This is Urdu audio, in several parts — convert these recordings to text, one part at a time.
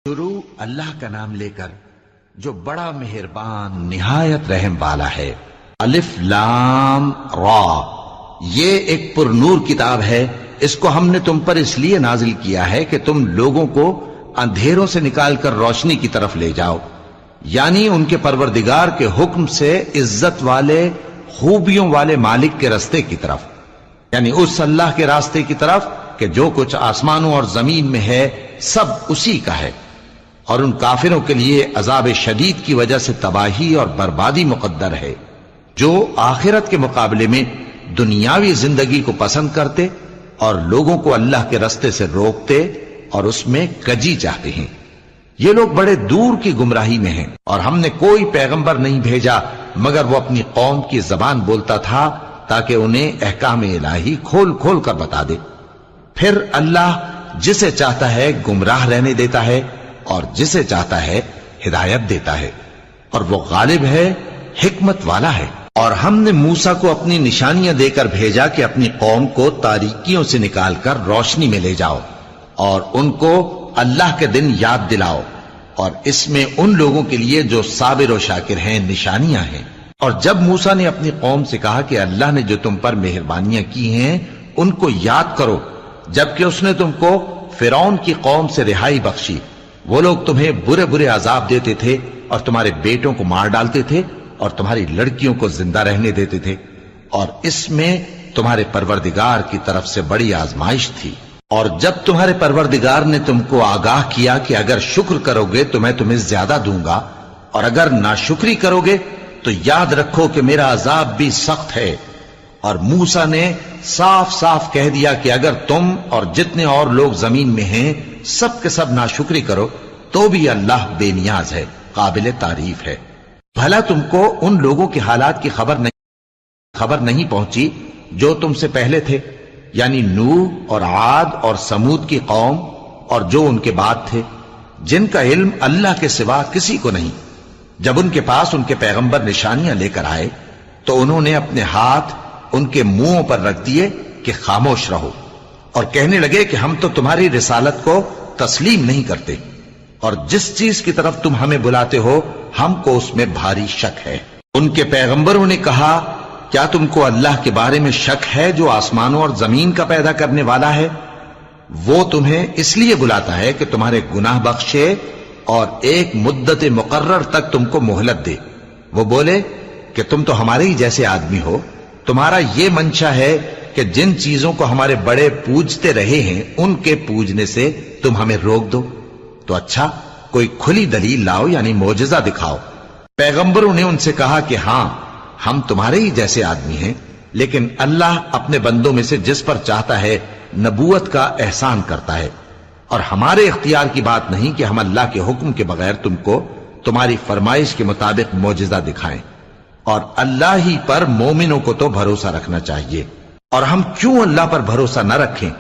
شروع اللہ کا نام لے کر جو بڑا مہربان نہایت رحم والا ہے۔ الف لام را، یہ ایک پر نور کتاب ہے، اس کو ہم نے تم پر اس لیے نازل کیا ہے کہ تم لوگوں کو اندھیروں سے نکال کر روشنی کی طرف لے جاؤ، یعنی ان کے پروردگار کے حکم سے عزت والے خوبیوں والے مالک کے راستے کی طرف، یعنی اس اللہ کے راستے کی طرف کہ جو کچھ آسمانوں اور زمین میں ہے سب اسی کا ہے، اور ان کافروں کے لیے عذاب شدید کی وجہ سے تباہی اور بربادی مقدر ہے، جو آخرت کے مقابلے میں دنیاوی زندگی کو پسند کرتے اور لوگوں کو اللہ کے راستے سے روکتے اور اس میں کجی چاہتے ہیں۔ یہ لوگ بڑے دور کی گمراہی میں ہیں، اور ہم نے کوئی پیغمبر نہیں بھیجا مگر وہ اپنی قوم کی زبان بولتا تھا تاکہ انہیں احکام الہی کھول کھول کر بتا دے۔ پھر اللہ جسے چاہتا ہے گمراہ رہنے دیتا ہے اور جسے چاہتا ہے ہدایت دیتا ہے، اور وہ غالب ہے، حکمت والا ہے۔ اور ہم نے موسیٰ کو اپنی نشانیاں دے کر بھیجا کہ اپنی قوم کو تاریکیوں سے نکال کر روشنی میں لے جاؤ اور ان کو اللہ کے دن یاد دلاؤ، اور اس میں ان لوگوں کے لیے جو صابر و شاکر ہیں نشانیاں ہیں۔ اور جب موسیٰ نے اپنی قوم سے کہا کہ اللہ نے جو تم پر مہربانیاں کی ہیں ان کو یاد کرو، جبکہ اس نے تم کو فرعون کی قوم سے رہائی بخشی، وہ لوگ تمہیں برے برے عذاب دیتے تھے اور تمہارے بیٹوں کو مار ڈالتے تھے اور تمہاری لڑکیوں کو زندہ رہنے دیتے تھے، اور اس میں تمہارے پروردگار کی طرف سے بڑی آزمائش تھی۔ اور جب تمہارے پروردگار نے تم کو آگاہ کیا کہ اگر شکر کرو گے تو میں تمہیں زیادہ دوں گا، اور اگر ناشکری کرو گے تو یاد رکھو کہ میرا عذاب بھی سخت ہے۔ اور موسیٰ نے صاف صاف کہہ دیا کہ اگر تم اور جتنے اور لوگ زمین میں ہیں سب کے سب ناشکری کرو تو بھی اللہ بے نیاز ہے، قابل تعریف ہے۔ بھلا تم کو ان لوگوں کے حالات کی خبر نہیں پہنچی جو تم سے پہلے تھے، یعنی نوح اور عاد اور سمود کی قوم اور جو ان کے بعد تھے، جن کا علم اللہ کے سوا کسی کو نہیں۔ جب ان کے پاس ان کے پیغمبر نشانیاں لے کر آئے تو انہوں نے اپنے ہاتھ ان کے منہوں پر رکھ دیے کہ خاموش رہو، اور کہنے لگے کہ ہم تو تمہاری رسالت کو تسلیم نہیں کرتے، اور جس چیز کی طرف تم ہمیں بلاتے ہو ہم کو اس میں بھاری شک ہے۔ ان کے پیغمبروں نے کہا کیا تم کو اللہ کے بارے میں شک ہے جو آسمانوں اور زمین کا پیدا کرنے والا ہے؟ وہ تمہیں اس لیے بلاتا ہے کہ تمہارے گناہ بخشے اور ایک مدت مقرر تک تم کو مہلت دے۔ وہ بولے کہ تم تو ہمارے ہی جیسے آدمی ہو، تمہارا یہ منشا ہے کہ جن چیزوں کو ہمارے بڑے پوجتے رہے ہیں ان کے پوجنے سے تم ہمیں روک دو، تو اچھا کوئی کھلی دلیل لاؤ، یعنی معجزہ دکھاؤ۔ پیغمبروں نے ان سے کہا کہ ہاں ہم تمہارے ہی جیسے آدمی ہیں، لیکن اللہ اپنے بندوں میں سے جس پر چاہتا ہے نبوت کا احسان کرتا ہے، اور ہمارے اختیار کی بات نہیں کہ ہم اللہ کے حکم کے بغیر تم کو تمہاری فرمائش کے مطابق معجزہ دکھائیں، اور اللہ ہی پر مومنوں کو تو بھروسہ رکھنا چاہیے۔ اور ہم کیوں اللہ پر بھروسہ نہ رکھیں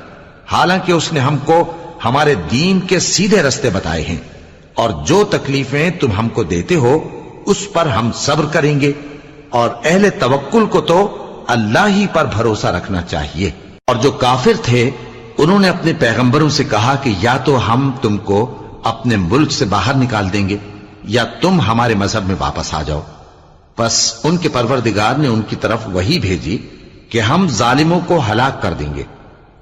حالانکہ اس نے ہم کو ہمارے دین کے سیدھے رستے بتائے ہیں، اور جو تکلیفیں تم ہم کو دیتے ہو اس پر ہم صبر کریں گے، اور اہل توکل کو تو اللہ ہی پر بھروسہ رکھنا چاہیے۔ اور جو کافر تھے انہوں نے اپنے پیغمبروں سے کہا کہ یا تو ہم تم کو اپنے ملک سے باہر نکال دیں گے یا تم ہمارے مذہب میں واپس آ جاؤ۔ بس ان کے پروردگار نے ان کی طرف وحی بھیجی کہ ہم ظالموں کو ہلاک کر دیں گے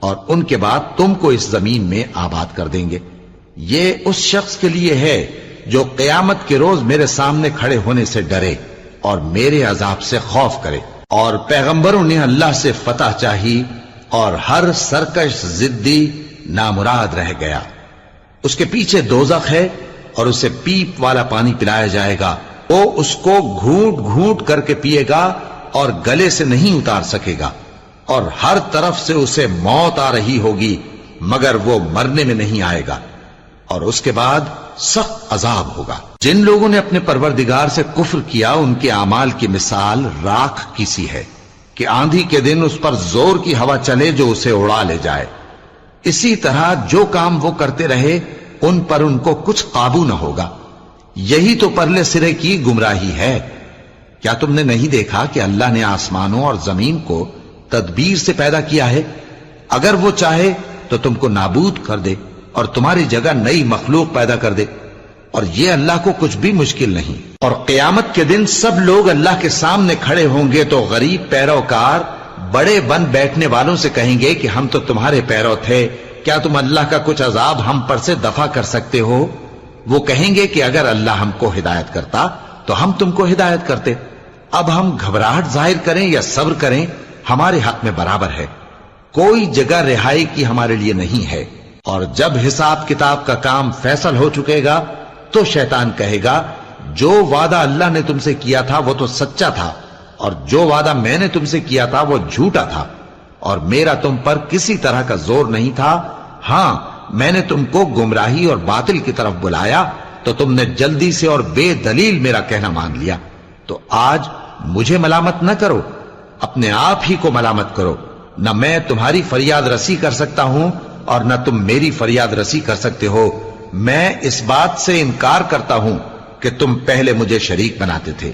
اور ان کے بعد تم کو اس زمین میں آباد کر دیں گے۔ یہ اس شخص کے لیے ہے جو قیامت کے روز میرے سامنے کھڑے ہونے سے ڈرے اور میرے عذاب سے خوف کرے۔ اور پیغمبروں نے اللہ سے فتح چاہی اور ہر سرکش ضدی نامراد رہ گیا۔ اس کے پیچھے دوزخ ہے اور اسے پیپ والا پانی پلایا جائے گا، وہ اس کو گھونٹ گھونٹ کر کے پیے گا اور گلے سے نہیں اتار سکے گا، اور ہر طرف سے اسے موت آ رہی ہوگی مگر وہ مرنے میں نہیں آئے گا، اور اس کے بعد سخت عذاب ہوگا۔ جن لوگوں نے اپنے پروردگار سے کفر کیا ان کے اعمال کی مثال راکھ کی سی ہے کہ آندھی کے دن اس پر زور کی ہوا چلے جو اسے اڑا لے جائے۔ اسی طرح جو کام وہ کرتے رہے ان پر ان کو کچھ قابو نہ ہوگا۔ یہی تو پرلے سرے کی گمراہی ہے۔ کیا تم نے نہیں دیکھا کہ اللہ نے آسمانوں اور زمین کو تدبیر سے پیدا کیا ہے؟ اگر وہ چاہے تو تم کو نابود کر دے اور تمہاری جگہ نئی مخلوق پیدا کر دے، اور یہ اللہ کو کچھ بھی مشکل نہیں۔ اور قیامت کے دن سب لوگ اللہ کے سامنے کھڑے ہوں گے تو غریب پیروکار بڑے بن بیٹھنے والوں سے کہیں گے کہ ہم تو تمہارے پیرو تھے، کیا تم اللہ کا کچھ عذاب ہم پر سے دفع کر سکتے ہو؟ وہ کہیں گے کہ اگر اللہ ہم کو ہدایت کرتا تو ہم تم کو ہدایت کرتے۔ اب ہم گھبراہٹ ظاہر کریں یا صبر کریں ہمارے حق میں برابر ہے، کوئی جگہ رہائی کی ہمارے لیے نہیں ہے۔ اور جب حساب کتاب کا کام فیصل ہو چکے گا تو شیطان کہے گا جو وعدہ اللہ نے تم سے کیا تھا وہ تو سچا تھا، اور جو وعدہ میں نے تم سے کیا تھا وہ جھوٹا تھا، اور میرا تم پر کسی طرح کا زور نہیں تھا۔ ہاں، میں نے تم کو گمراہی اور باطل کی طرف بلایا تو تم نے جلدی سے اور بے دلیل میرا کہنا مان لیا۔ تو آج مجھے ملامت نہ کرو، اپنے آپ ہی کو ملامت کرو۔ نہ میں تمہاری فریاد رسی کر سکتا ہوں اور نہ تم میری فریاد رسی کر سکتے ہو۔ میں اس بات سے انکار کرتا ہوں کہ تم پہلے مجھے شریک بناتے تھے۔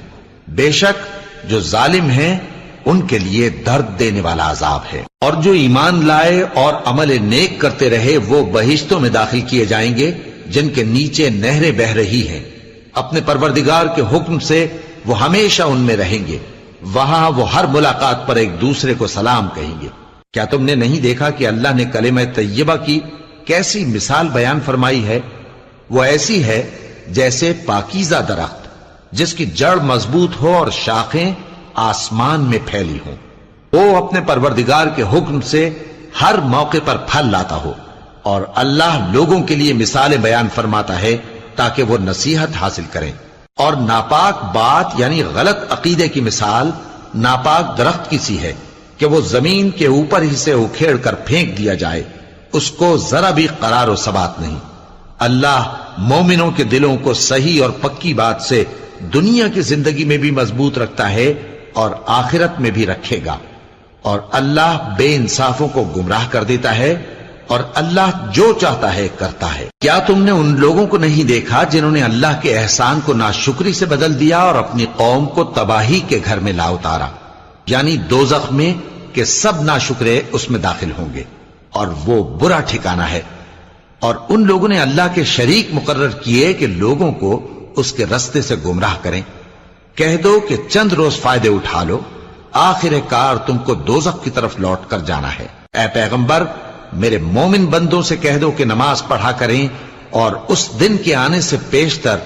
بے شک جو ظالم ہیں ان کے لیے درد دینے والا عذاب ہے۔ اور جو ایمان لائے اور عمل نیک کرتے رہے وہ بہشتوں میں داخل کیے جائیں گے جن کے نیچے نہریں بہہ رہی ہیں۔ اپنے پروردگار کے حکم سے وہ ہمیشہ ان میں رہیں گے، وہاں وہ ہر ملاقات پر ایک دوسرے کو سلام کہیں گے۔ کیا تم نے نہیں دیکھا کہ اللہ نے کلمہ طیبہ کی کیسی مثال بیان فرمائی ہے؟ وہ ایسی ہے جیسے پاکیزہ درخت جس کی جڑ مضبوط ہو اور شاخیں آسمان میں پھیلی ہوں، وہ اپنے پروردگار کے حکم سے ہر موقع پر پھل لاتا ہو۔ اور اللہ لوگوں کے لیے مثالیں بیان فرماتا ہے تاکہ وہ نصیحت حاصل کریں۔ اور ناپاک بات یعنی غلط عقیدے کی مثال ناپاک درخت کی سی ہے کہ وہ زمین کے اوپر ہی سے اکھیڑ کر پھینک دیا جائے، اس کو ذرا بھی قرار و ثبات نہیں۔ اللہ مومنوں کے دلوں کو صحیح اور پکی بات سے دنیا کی زندگی میں بھی مضبوط رکھتا ہے اور آخرت میں بھی رکھے گا۔ اور اللہ بے انصافوں کو گمراہ کر دیتا ہے، اور اللہ جو چاہتا ہے کرتا ہے۔ کیا تم نے ان لوگوں کو نہیں دیکھا جنہوں نے اللہ کے احسان کو ناشکری سے بدل دیا اور اپنی قوم کو تباہی کے گھر میں لا اتارا، یعنی دوزخ میں، کہ سب ناشکرے اس میں داخل ہوں گے اور وہ برا ٹھکانہ ہے۔ اور ان لوگوں نے اللہ کے شریک مقرر کیے کہ لوگوں کو اس کے رستے سے گمراہ کریں۔ کہہ دو کہ چند روز فائدے اٹھا لو، آخر کار تم کو دوزخ کی طرف لوٹ کر جانا ہے۔ اے پیغمبر، میرے مومن بندوں سے کہہ دو کہ نماز پڑھا کریں، اور اس دن کے آنے سے پیشتر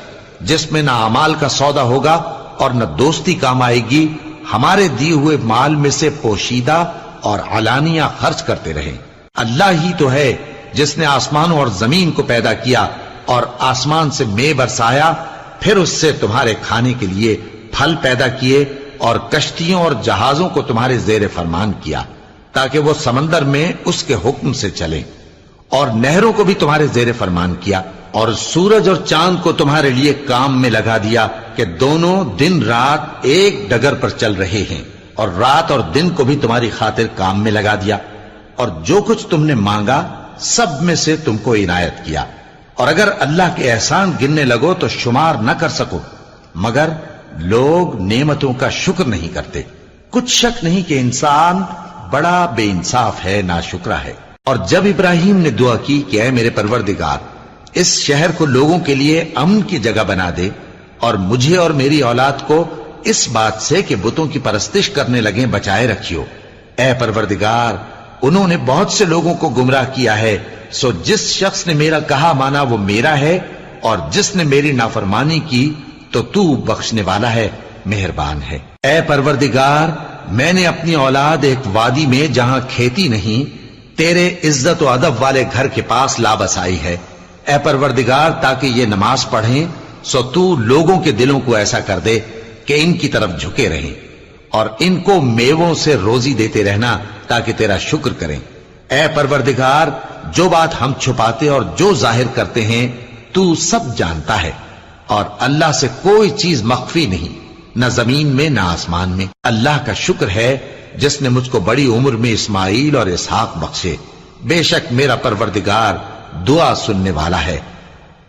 جس میں نہ اعمال کا سودا ہوگا اور نہ دوستی کام آئے گی، ہمارے دیے ہوئے مال میں سے پوشیدہ اور علانیہ خرچ کرتے رہیں۔ اللہ ہی تو ہے جس نے آسمانوں اور زمین کو پیدا کیا اور آسمان سے مے برسایا، پھر اس سے تمہارے کھانے کے لیے پھل پیدا کیے اور کشتیوں اور جہازوں کو تمہارے زیر فرمان کیا تاکہ وہ سمندر میں اس کے حکم سے چلیں، اور نہروں کو بھی تمہارے زیر فرمان کیا، اور سورج اور چاند کو تمہارے لیے کام میں لگا دیا کہ دونوں دن رات ایک ڈگر پر چل رہے ہیں، اور رات اور دن کو بھی تمہاری خاطر کام میں لگا دیا، اور جو کچھ تم نے مانگا سب میں سے تم کو عنایت کیا۔ اور اگر اللہ کے احسان گننے لگو تو شمار نہ کر سکو، مگر لوگ نعمتوں کا شکر نہیں کرتے۔ کچھ شک نہیں کہ انسان بڑا بے انصاف ہے، ناشکرا ہے۔ اور جب ابراہیم نے دعا کی کہ اے میرے پروردگار، اس شہر کو لوگوں کے لیے امن کی جگہ بنا دے، اور مجھے اور میری اولاد کو اس بات سے کہ بتوں کی پرستش کرنے لگیں بچائے رکھیو۔ اے پروردگار، انہوں نے بہت سے لوگوں کو گمراہ کیا ہے، سو جس شخص نے میرا کہا مانا وہ میرا ہے، اور جس نے میری نافرمانی کی تو تو بخشنے والا ہے، مہربان ہے۔ اے پروردگار، میں نے اپنی اولاد ایک وادی میں جہاں کھیتی نہیں، تیرے عزت و ادب والے گھر کے پاس لا بسائی ہے۔ اے پروردگار، تاکہ یہ نماز پڑھیں، سو تو لوگوں کے دلوں کو ایسا کر دے کہ ان کی طرف جھکے رہیں، اور ان کو میووں سے روزی دیتے رہنا تاکہ تیرا شکر کریں۔ اے پروردگار، جو بات ہم چھپاتے اور جو ظاہر کرتے ہیں تو سب جانتا ہے، اور اللہ سے کوئی چیز مخفی نہیں، نہ زمین میں نہ آسمان میں۔ اللہ کا شکر ہے جس نے مجھ کو بڑی عمر میں اسماعیل اور اسحاق بخشے، بے شک میرا پروردگار دعا سننے والا ہے۔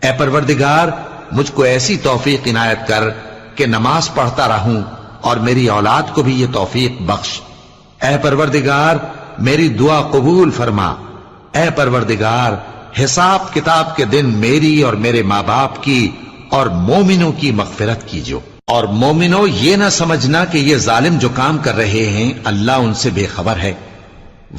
اے پروردگار، مجھ کو ایسی توفیق عنایت کر کہ نماز پڑھتا رہوں، اور میری اولاد کو بھی یہ توفیق بخش۔ اے پروردگار، میری دعا قبول فرما۔ اے پروردگار، حساب کتاب کے دن میری اور میرے ماں باپ کی اور مومنوں کی مغفرت کیجو۔ اور مومنوں، یہ نہ سمجھنا کہ یہ ظالم جو کام کر رہے ہیں اللہ ان سے بے خبر ہے۔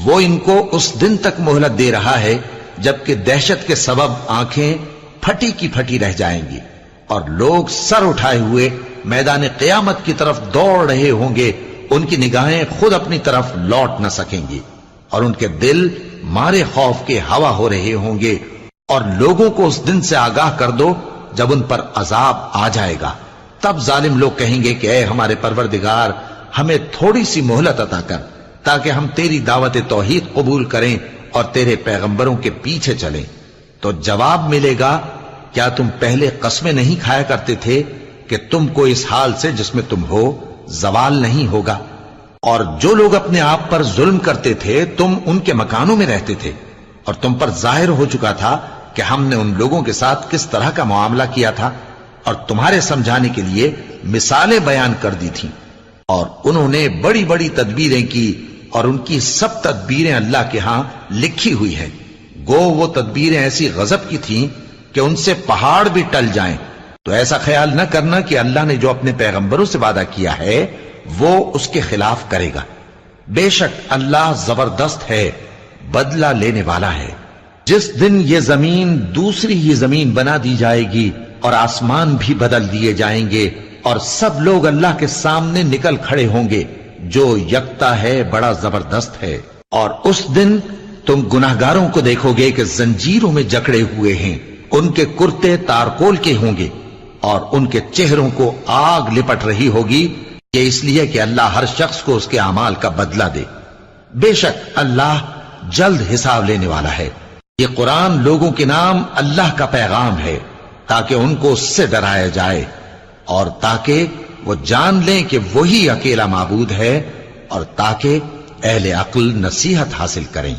وہ ان کو اس دن تک مہلت دے رہا ہے جبکہ دہشت کے سبب آنکھیں پھٹی کی پھٹی رہ جائیں گی اور لوگ سر اٹھائے ہوئے میدان قیامت کی طرف دوڑ رہے ہوں گے، ان کی نگاہیں خود اپنی طرف لوٹ نہ سکیں گی اور ان کے دل مارے خوف کے ہوا ہو رہے ہوں گے۔ اور لوگوں کو اس دن سے آگاہ کر دو جب ان پر عذاب آ جائے گا، تب ظالم لوگ کہیں گے کہ اے ہمارے پروردگار، ہمیں تھوڑی سی مہلت عطا کر تاکہ ہم تیری دعوت توحید قبول کریں اور تیرے پیغمبروں کے پیچھے چلیں۔ تو جواب ملے گا، کیا تم پہلے قسمیں نہیں کھایا کرتے تھے کہ تم کو اس حال سے جس میں تم ہو زوال نہیں ہوگا؟ اور جو لوگ اپنے آپ پر ظلم کرتے تھے تم ان کے مکانوں میں رہتے تھے، اور تم پر ظاہر ہو چکا تھا کہ ہم نے ان لوگوں کے ساتھ کس طرح کا معاملہ کیا تھا، اور تمہارے سمجھانے کے لیے مثالیں بیان کر دی تھیں۔ اور انہوں نے بڑی بڑی تدبیریں کی، اور ان کی سب تدبیریں اللہ کے ہاں لکھی ہوئی ہیں۔ گو وہ تدبیریں ایسی غضب کی تھیں کہ ان سے پہاڑ بھی ٹل جائیں۔ تو ایسا خیال نہ کرنا کہ اللہ نے جو اپنے پیغمبروں سے وعدہ کیا ہے وہ اس کے خلاف کرے گا۔ بے شک اللہ زبردست ہے، بدلہ لینے والا ہے۔ جس دن یہ زمین دوسری ہی زمین بنا دی جائے گی اور آسمان بھی بدل دیے جائیں گے اور سب لوگ اللہ کے سامنے نکل کھڑے ہوں گے جو یکتا ہے، بڑا زبردست ہے۔ اور اس دن تم گناہگاروں کو دیکھو گے کہ زنجیروں میں جکڑے ہوئے ہیں، ان کے کرتے تارکول کے ہوں گے اور ان کے چہروں کو آگ لپٹ رہی ہوگی، یہ اس لیے کہ اللہ ہر شخص کو اس کے اعمال کا بدلہ دے۔ بے شک اللہ جلد حساب لینے والا ہے۔ یہ قرآن لوگوں کے نام اللہ کا پیغام ہے تاکہ ان کو اس سے ڈرایا جائے اور تاکہ وہ جان لیں کہ وہی اکیلا معبود ہے، اور تاکہ اہل عقل نصیحت حاصل کریں۔